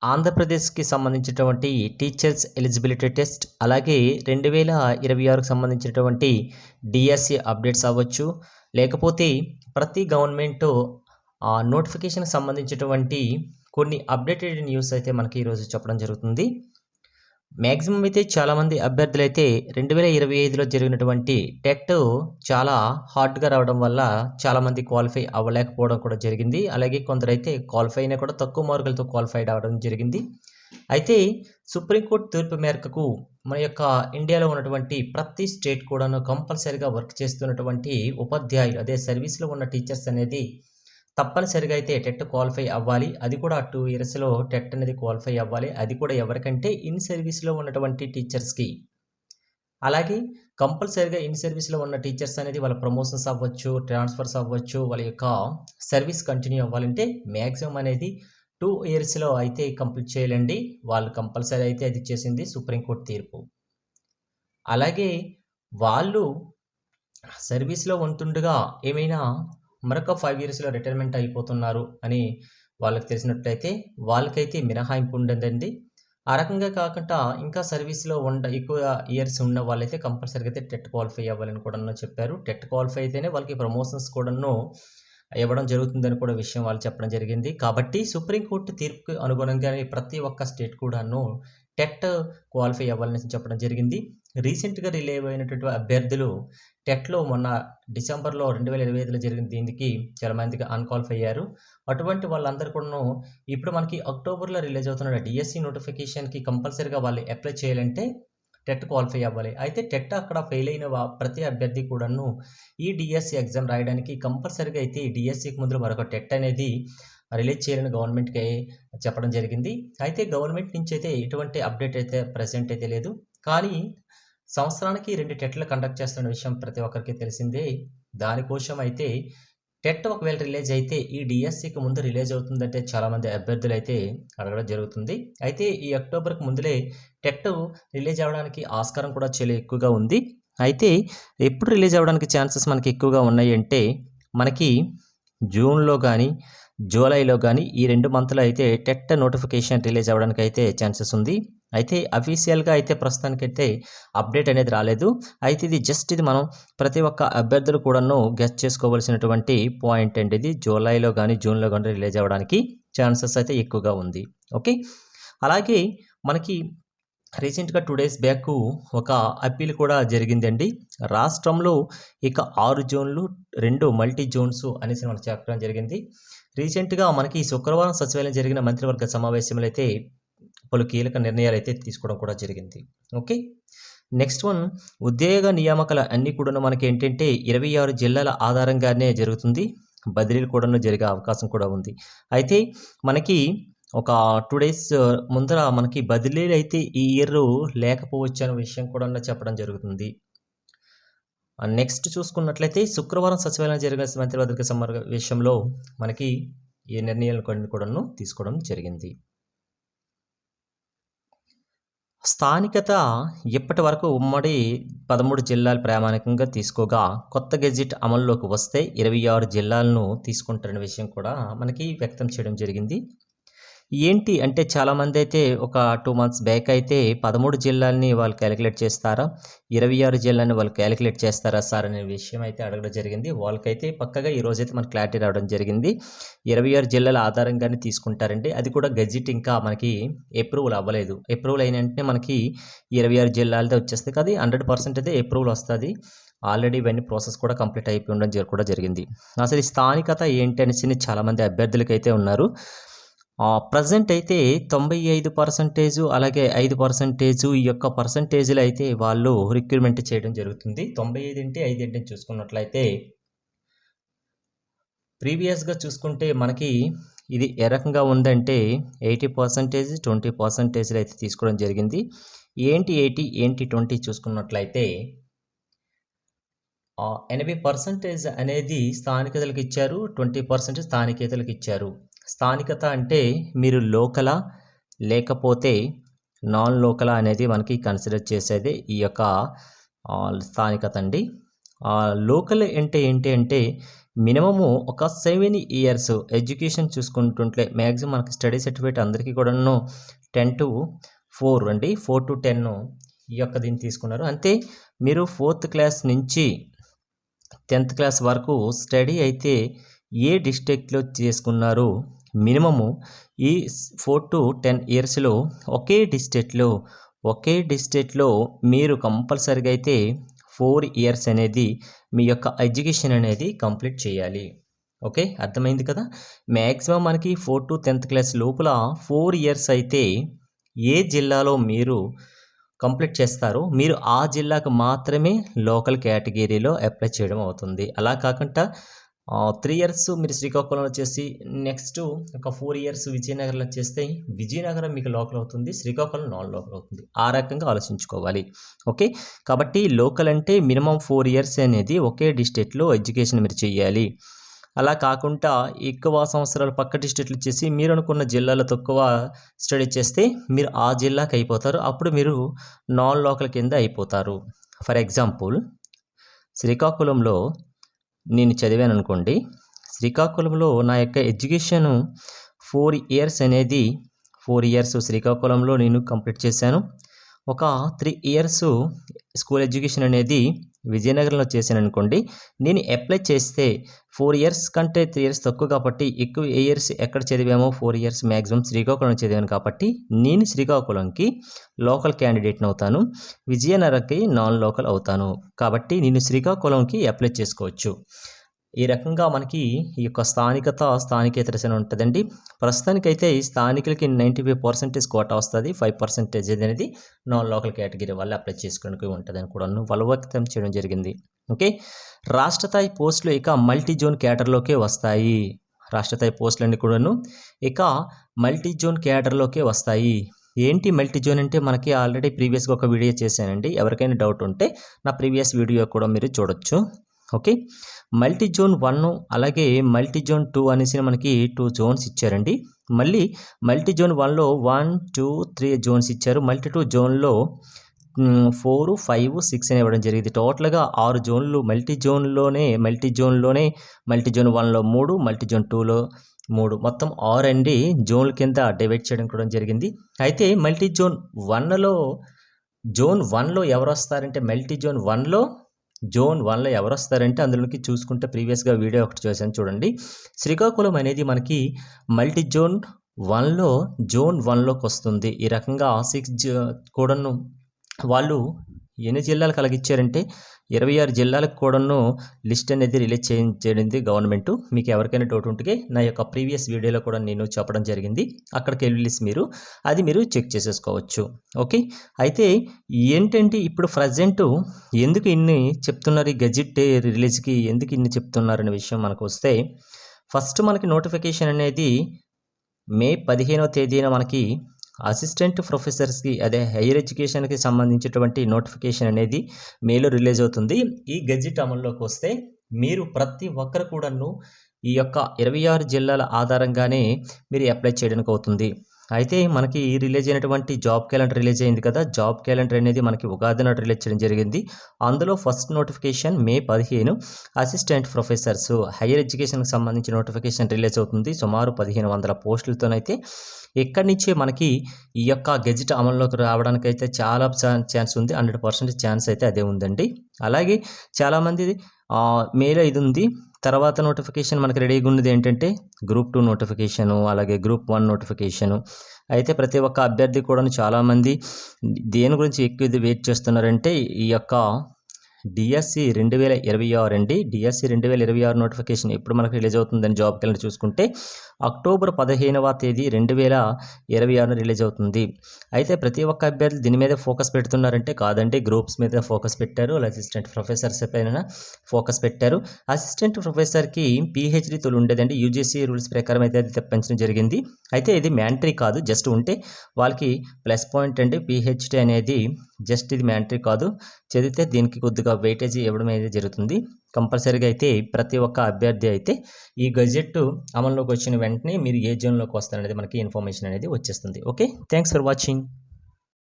ఆంధ్రప్రదేశ్‌కి సంబంధించినటువంటి teachers eligibility test, అలాగే 2026కి సంబంధించినటువంటి డిఎస్సి అప్డేట్స్ అవ్వచ్చు, లేకపోతే ప్రతి గవర్నమెంటు నోటిఫికేషన్‌కి సంబంధించినటువంటి కొన్ని అప్డేటెడ్ న్యూస్ అయితే మనకి ఈరోజు చెప్పడం జరుగుతుంది. మ్యాక్సిమం అయితే చాలామంది అభ్యర్థులైతే 2025లో జరిగినటువంటి టెట్ చాలా హార్డ్‌గా రావడం వల్ల చాలామంది క్వాలిఫై అవ్వలేకపోవడం కూడా జరిగింది. అలాగే కొందరైతే క్వాలిఫై అయినా కూడా తక్కువ మార్కులతో క్వాలిఫైడ్ అవ్వడం జరిగింది. అయితే సుప్రీంకోర్టు తీర్పు మేరకు మన యొక్క ఇండియాలో ఉన్నటువంటి ప్రతి స్టేట్ కూడాను కంపల్సరీగా వర్క్ చేస్తున్నటువంటి ఉపాధ్యాయులు, అదే సర్వీస్‌లో ఉన్న టీచర్స్ అనేది తప్పనిసరిగా అయితే టెట్ క్వాలిఫై అవ్వాలి. అది కూడా 2 ఇయర్స్‌లో టెట్ అనేది క్వాలిఫై అవ్వాలి. అది కూడా ఎవరికంటే ఇన్ సర్వీస్‌లో ఉన్నటువంటి టీచర్స్‌కి. అలాగే కంపల్సరీగా ఇన్ సర్వీస్‌లో ఉన్న టీచర్స్ అనేది వాళ్ళ ప్రమోషన్స్ అవ్వచ్చు, ట్రాన్స్‌ఫర్స్ అవ్వచ్చు, వాళ్ళ యొక్క సర్వీస్ కంటిన్యూ అవ్వాలంటే మ్యాక్సిమం అనేది 2 ఇయర్స్‌లో అయితే కంప్లీట్ చేయాలండి. వాళ్ళు కంపల్సరీ అయితే అది చేసింది సుప్రీంకోర్టు తీర్పు. అలాగే వాళ్ళు సర్వీస్‌లో ఉంటుండగా ఏమైనా మరొక 5 ఇయర్స్‌లో రిటైర్మెంట్ అయిపోతున్నారు అని వాళ్ళకి తెలిసినట్లయితే వాళ్ళకైతే మినహాయింపు ఉండదండి. ఆ రకంగా కాకుండా ఇంకా సర్వీస్‌లో ఎక్కువ ఇయర్స్ ఉన్న వాళ్ళైతే కంపల్సరీగా అయితే టెట్ క్వాలిఫై అవ్వాలని కూడాను చెప్పారు. టెట్ క్వాలిఫై అయితేనే వాళ్ళకి ప్రమోషన్స్ కూడాను ఇవ్వడం జరుగుతుందని కూడా విషయం వాళ్ళు చెప్పడం జరిగింది. కాబట్టి సుప్రీంకోర్టు తీర్పుకి అనుగుణంగానే ప్రతి ఒక్క స్టేట్ కూడాను టెట్ క్వాలిఫై అవ్వాలని చెప్పడం జరిగింది. రీసెంట్‌గా రిలీవ్ అయినటువంటి అభ్యర్థులు టెట్‌లో మొన్న డిసెంబర్‌లో 2025లో జరిగిన దీనికి చాలామందికి అన్‌క్వాలిఫై అయ్యారు. అటువంటి వాళ్ళందరూ కూడాను ఇప్పుడు మనకి అక్టోబర్‌లో రిలీజ్ అవుతున్న డిఎస్సి నోటిఫికేషన్‌కి కంపల్సరీగా వాళ్ళు అప్లై చేయాలంటే టెట్ క్వాలిఫై అవ్వాలి. అయితే టెట్ అక్కడ ఫెయిల్ అయిన ప్రతి అభ్యర్థి కూడాను ఈ డిఎస్సి ఎగ్జామ్ రాయడానికి కంపల్సరీగా అయితే డిఎస్సికి ముందు మరొక టెట్ అనేది రిలీజ్ చేయాలని గవర్నమెంట్‌కి చెప్పడం జరిగింది. అయితే గవర్నమెంట్ నుంచి అయితే ఎటువంటి అప్డేట్ అయితే ప్రెజెంట్ అయితే లేదు. కానీ సంవత్సరానికి 2 టెట్‌లు కండక్ట్ చేస్తున్న విషయం ప్రతి ఒక్కరికి తెలిసిందే. దానికోసం అయితే టెట్ ఒకవేళ రిలీజ్ అయితే ఈ డిఎస్సికి ముందు రిలీజ్ అవుతుందంటే చాలామంది అభ్యర్థులైతే అడగడం జరుగుతుంది. అయితే ఈ అక్టోబర్‌కి ముందులే టెట్ రిలీజ్ అవ్వడానికి ఆస్కారం కూడా చాలా ఎక్కువగా ఉంది. అయితే ఎప్పుడు రిలీజ్ అవ్వడానికి ఛాన్సెస్ మనకి ఎక్కువగా ఉన్నాయి అంటే మనకి జూన్‌లో గానీ, జూలైలో గానీ ఈ 2 మంత్‌లో అయితే టెట్ నోటిఫికేషన్ రిలీజ్ అవ్వడానికి అయితే ఛాన్సెస్ ఉంది. అయితే అఫీషియల్‌గా అయితే ప్రస్తుతానికైతే అప్డేట్ అనేది రాలేదు. అయితే ఇది మనం ప్రతి ఒక్క అభ్యర్థులు కూడాను గెస్ చేసుకోవాల్సినటువంటి పాయింట్ అండి ఇది. జూలైలో గానీ, జూన్‌లో గానీ రిలీజ్ అవ్వడానికి ఛాన్సెస్ అయితే ఎక్కువగా ఉంది. ఓకే. అలాగే మనకి రీసెంట్‌గా 2 డేస్ బ్యాక్ ఒక అప్పీల్ కూడా జరిగిందండి. రాష్ట్రంలో ఇక 6 జోన్లు, 2 మల్టీ జోన్స్ అనేసి మనకు చెప్పడం జరిగింది. రీసెంట్‌గా మనకి శుక్రవారం సచివాలయం జరిగిన మంత్రివర్గ సమావేశంలో అయితే పలు కీలక నిర్ణయాలైతే తీసుకోవడం కూడా జరిగింది. ఓకే. నెక్స్ట్ వన్, ఉద్యోగ నియామకాల అన్నీ కూడాను మనకి ఏంటంటే 26 జిల్లాల ఆధారంగానే జరుగుతుంది. బదిలీలు కూడాను జరిగే అవకాశం కూడా ఉంది. అయితే మనకి ఒక 2 డేస్ ముందర మనకి బదిలీలు అయితే ఈ ఇయర్ లేకపోవచ్చు అనే విషయం కూడా చెప్పడం జరుగుతుంది. నెక్స్ట్ చూసుకున్నట్లయితే శుక్రవారం సచివాలయం జరిగిన మంత్రివర్గ సమావేశంలో మనకి ఈ నిర్ణయాలు కొన్ని కూడాను తీసుకోవడం జరిగింది. స్థానికత ఇప్పటి వరకు ఉమ్మడి 13 జిల్లాలు ప్రామాణికంగా తీసుకోగా కొత్త గెజిట్ అమల్లోకి వస్తే 26 జిల్లాలను తీసుకుంటారనే విషయం కూడా మనకి వ్యక్తం చేయడం జరిగింది. ఏంటి అంటే చాలామంది అయితే ఒక 2 మంత్స్ బ్యాక్ అయితే 13 జిల్లాలని వాళ్ళు క్యాలిక్యులేట్ చేస్తారా? 26 జిల్లాని వాళ్ళు క్యాలిక్యులేట్ చేస్తారా సార్ అనే విషయం అయితే అడగడం జరిగింది. వాళ్ళకైతే పక్కగా ఈరోజైతే మనకు క్లారిటీ రావడం జరిగింది. 26 జిల్లాల ఆధారంగానే తీసుకుంటారండి. అది కూడా గెజిట్ ఇంకా మనకి అప్రూవల్ అవ్వలేదు. అప్రూవల్ అయిన వెంటనే మనకి 26 జిల్లాలదే వచ్చేస్తుంది. కానీ 100% అయితే అప్రూవల్ వస్తుంది. ఆల్రెడీ ఇవన్నీ ప్రాసెస్ కూడా కంప్లీట్ అయిపోయి ఉండడం కూడా జరిగింది. అసలు ఈ స్థానికత ఏంటి అనేసి చాలామంది అభ్యర్థులకైతే ఉన్నారు. ప్రెజెంట్ అయితే 95% అలాగే 5% ఈ యొక్క పర్సెంటేజ్‌లో అయితే వాళ్ళు రిక్రూట్‌మెంట్ చేయడం జరుగుతుంది. 95 ఏంటి, 5 ఏంటి అని చూసుకున్నట్లయితే ప్రీవియస్‌గా చూసుకుంటే మనకి ఇది ఏ రకంగా ఉందంటే 80%, 20% అయితే తీసుకోవడం జరిగింది. ఏంటి 80, ఏంటి 20 చూసుకున్నట్లయితే 80% అనేది స్థానికతలకు ఇచ్చారు. 20% స్థానికేతలకు ఇచ్చారు. స్థానికత అంటే మీరు లోకలా లేకపోతే నాన్ లోకలా అనేది మనకి కన్సిడర్ చేసేది ఈ యొక్క స్థానికత అండి. లోకల్ అంటే ఏంటి అంటే మినిమము ఒక 7 ఇయర్స్ ఎడ్యుకేషన్ చూసుకుంటుంటే మ్యాక్సిమం మనకి స్టడీ సర్టిఫికేట్ అందరికీ కూడాను 10 to 4 అండి, 4 to 10 ఈ యొక్క దీన్ని తీసుకున్నారు. అంతే మీరు 4th క్లాస్ నుంచి 10th క్లాస్ వరకు స్టడీ అయితే ఏ డిస్ట్రిక్ట్లో చేసుకున్నారు, మినిమము ఈ 4 to 10 ఇయర్స్లో ఒకే డిస్ట్రిక్ట్లో మీరు కంపల్సరీగా అయితే 4 ఇయర్స్ అనేది మీ యొక్క ఎడ్యుకేషన్ అనేది కంప్లీట్ చేయాలి. ఓకే, అర్థమైంది కదా. మ్యాక్సిమం మనకి 4 to 10th క్లాస్ లోపల 4 ఇయర్స్ అయితే ఏ జిల్లాలో మీరు కంప్లీట్ చేస్తారో మీరు ఆ జిల్లాకు మాత్రమే లోకల్ కేటగిరీలో అప్లై చేయడం అవుతుంది. అలా కాకుండా 3 ఇయర్స్ మీరు శ్రీకాకుళంలో చేసి నెక్స్ట్ ఒక 4 ఇయర్స్ విజయనగరంలో చేస్తే విజయనగరం మీకు లోకల్ అవుతుంది, శ్రీకాకుళం నాన్ లోకల్ అవుతుంది. ఆ రకంగా ఆలోచించుకోవాలి. ఓకే, కాబట్టి లోకల్ అంటే మినిమం 4 ఇయర్స్ అనేది ఒకే డిస్ట్రిక్ట్లో ఎడ్యుకేషన్ మీరు చేయాలి. అలా కాకుండా ఎక్కువ సంవత్సరాలు పక్క డిస్ట్రిక్ట్లు చేసి మీరు అనుకున్న జిల్లాలో తక్కువ స్టడీ చేస్తే మీరు ఆ జిల్లాకి అయిపోతారు. అప్పుడు మీరు నాన్ లోకల్ కింద అయిపోతారు. ఫర్ ఎగ్జాంపుల్ శ్రీకాకుళంలో నేను చదివాను అనుకోండి. శ్రీకాకుళంలో నా యొక్క ఎడ్యుకేషను 4 ఇయర్స్ అనేది 4 ఇయర్స్ శ్రీకాకుళంలో నేను కంప్లీట్ చేశాను. ఒక 3 ఇయర్స్ స్కూల్ ఎడ్యుకేషన్ అనేది విజయనగరంలో చేశాను అనుకోండి. నేను అప్లై చేస్తే 4 ఇయర్స్ కంటే 3 ఇయర్స్ తక్కువ కాబట్టి ఎక్కువ ఇయర్స్ ఎక్కడ చదివామో 4 ఇయర్స్ మ్యాక్సిమం శ్రీకాకుళం చదివాను కాబట్టి నేను శ్రీకాకుళంకి లోకల్ క్యాండిడేట్ని అవుతాను, విజయనగరంకి నాన్ లోకల్ అవుతాను. కాబట్టి నేను శ్రీకాకుళంకి అప్లై చేసుకోవచ్చు. ఈ రకంగా మనకి ఈ యొక్క స్థానికేతర అని ఉంటుందండి. ప్రస్తుతానికైతే ఈ స్థానికులకి 95% కోటా వస్తుంది, 5% అనేది నాన్ లోకల్ కేటగిరీ వాళ్ళు అప్లై చేసుకోవడానికి ఉంటుందని కూడా వాళ్ళు వ్యక్తం చేయడం జరిగింది. ఓకే, రాష్ట్ర స్థాయి పోస్టులు ఇక మల్టీ జోన్ క్యాడర్లోకే వస్తాయి. రాష్ట్ర స్థాయి పోస్టులన్నీ కూడాను ఇక మల్టీ జోన్ క్యాడర్లోకే వస్తాయి. ఏంటి మల్టీ జోన్ అంటే మనకి ఆల్రెడీ ప్రీవియస్గా ఒక వీడియో చేశానండి. ఎవరికైనా డౌట్ ఉంటే నా ప్రీవియస్ వీడియో కూడా మీరు చూడొచ్చు. ఓకే, మల్టీ జోన్ 1 అలాగే మల్టీ జోన్ 2 అనేసి మనకి 2 జోన్స్ ఇచ్చారండి. మళ్ళీ మల్టీ జోన్ 1లో 1, 2, 3 జోన్స్ ఇచ్చారు. మల్టీ 2 జోన్లో 4, 5, 6 అని ఇవ్వడం జరిగింది. టోటల్గా 6 జోన్లు మల్టీ జోన్లోనే మల్టీ జోన్ 1లో 3, మల్టీ జోన్ 2లో 3, మొత్తం 6 అండి జోన్ల కింద డివైడ్ చేయడం కూడా జరిగింది. అయితే మల్టీ జోన్ 1లో ఎవరు వస్తారంటే జోన్ 1లో ఎవరు వస్తారంటే అందులోకి చూసుకుంటే ప్రీవియస్గా వీడియో ఒకటి చేశాను చూడండి. శ్రీకాకుళం అనేది మనకి మల్టీ జోన్ 1లో జోన్ 1లోకి వస్తుంది. ఈ రకంగా 6 కూడాను వాళ్ళు ఎన్ని జిల్లాలకు అలాగిచ్చారంటే 26 జిల్లాలకు కూడాను లిస్ట్ అనేది రిలీజ్ చేయడింది గవర్నమెంట్. మీకు ఎవరికైనా డౌట్ ఉంటే నా యొక్క ప్రీవియస్ వీడియోలో కూడా నేను చెప్పడం జరిగింది. అక్కడికి వెళ్ళి మీరు చెక్ చేసేసుకోవచ్చు. ఓకే, అయితే ఏంటంటే ఇప్పుడు ప్రజెంట్ ఎందుకు ఇన్ని చెప్తున్నారు, ఈ గెజిట్ రిలీజ్కి ఎందుకు ఇన్ని చెప్తున్నారు అనే విషయం మనకు వస్తే, ఫస్ట్ మనకి నోటిఫికేషన్ అనేది మే 15వ తేదీన మనకి అసిస్టెంట్ ప్రొఫెసర్స్కి అదే హైయర్ ఎడ్యుకేషన్కి సంబంధించినటువంటి నోటిఫికేషన్ అనేది మేలో రిలీజ్ అవుతుంది. ఈ గెజిట్ అమల్లోకి వస్తే మీరు ప్రతి ఒక్కరు కూడాను ఈ యొక్క 26 జిల్లాల ఆధారంగానే మీరు అప్లై చేయడానికి అవుతుంది. అయితే మనకి రిలీజ్ అయినటువంటి జాబ్ క్యాలెండర్ రిలీజ్ అయింది కదా. జాబ్ క్యాలెండర్ అనేది మనకి ఉగాది నాడు రిలీజ్ చేయడం జరిగింది. అందులో ఫస్ట్ నోటిఫికేషన్ మే 15 అసిస్టెంట్ ప్రొఫెసర్స్ హైయర్ ఎడ్యుకేషన్కి సంబంధించిన నోటిఫికేషన్ రిలీజ్ అవుతుంది. సుమారు 1500 పోస్టులతోనైతే ఇక్కడి నుంచే మనకి ఈ యొక్క గెజిట్ అమల్లోకి రావడానికి అయితే చాలా ఛాన్స్ ఉంది. 100% ఛాన్స్ అయితే అదే ఉందండి. అలాగే చాలామంది మేలో ఇది ఉంది. తర్వాత నోటిఫికేషన్ మనకి రెడీగా ఉన్నది ఏంటంటే గ్రూప్ 2 నోటిఫికేషను, అలాగే గ్రూప్ 1 నోటిఫికేషను. అయితే ప్రతి ఒక్క అభ్యర్థి కూడా చాలామంది దేని గురించి ఎక్కువ వెయిట్ చేస్తున్నారంటే ఈ యొక్క డిఎస్సి 2026 అండి. డిఎస్సి 2026 నోటిఫికేషన్ ఎప్పుడు మనకు రిలీజ్ అవుతుందని జాబ్ క్యాలెండర్ చూసుకుంటే అక్టోబర్ 15వ తేదీ 2026 రిలీజ్ అవుతుంది. అయితే ప్రతి ఒక్క అభ్యర్థులు దీని మీద ఫోకస్ పెడుతున్నారంటే కాదండి, గ్రూప్స్ మీద ఫోకస్ పెట్టారు, అసిస్టెంట్ ప్రొఫెసర్స్ పైన ఫోకస్ పెట్టారు. అసిస్టెంట్ ప్రొఫెసర్కి పిహెచ్డి తోలు ఉండేదండి. యూజీసీ రూల్స్ ప్రకారం అయితే అది తెప్పించడం జరిగింది. అయితే ఇది మ్యాండటరీ కాదు, జస్ట్ ఉంటే వాళ్ళకి ప్లస్ పాయింట్ అండి. పిహెచ్డి అనేది జస్ట్ ఇది మ్యాండటరీ కాదు, చదివితే దీనికి కొద్దిగా వెయిటేజ్ ఇవ్వడం అనేది జరుగుతుంది. కంపల్సరీగా అయితే ప్రతి ఒక్క అభ్యర్థి అయితే ఈ గెజెట్ అమల్లోకి వచ్చిన వెంటనే మీరు ఏ జోన్లోకి వస్తారనేది మనకి ఇన్ఫర్మేషన్ అనేది వచ్చేస్తుంది. Okay, thanks for watching.